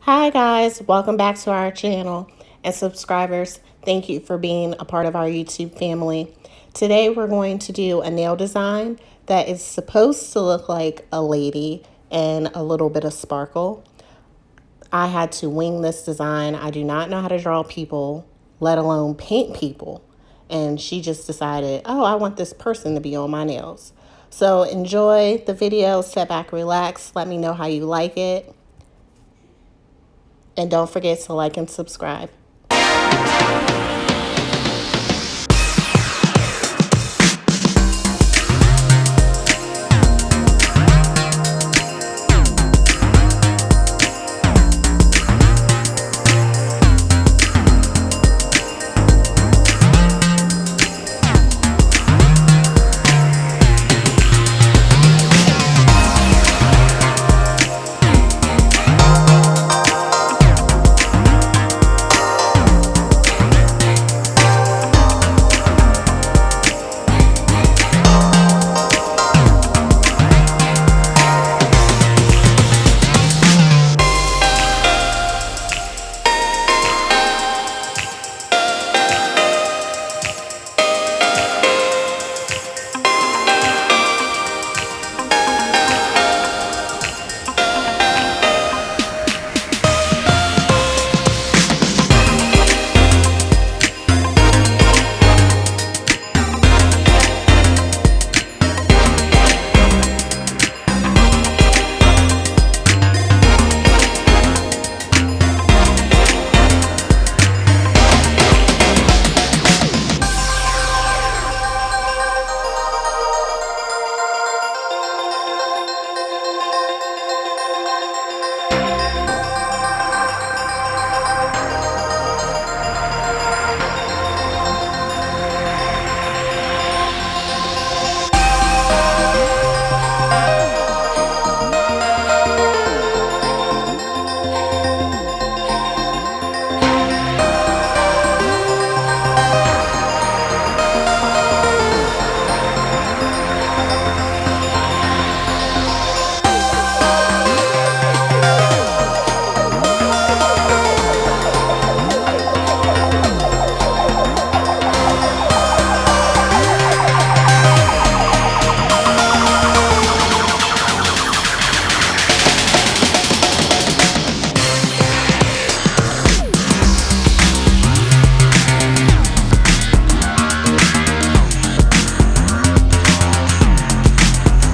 Hi guys, welcome back to our channel, and subscribers, thank you for being a part of our YouTube family. Today we're going to do a nail design that is supposed to look like a lady and a little bit of sparkle. I had to wing this design. I do not know how to draw people, let alone paint people. And she just decided, oh, I want this person to be on my nails. So enjoy the video, sit back, relax, let me know how you like it. And don't forget to like and subscribe.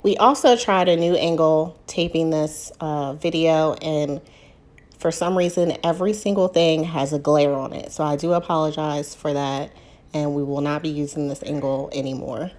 We also tried a new angle taping this video, and for some reason every single thing has a glare on it. So I do apologize for that, and we will not be using this angle anymore.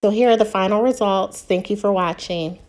So here are the final results. Thank you for watching.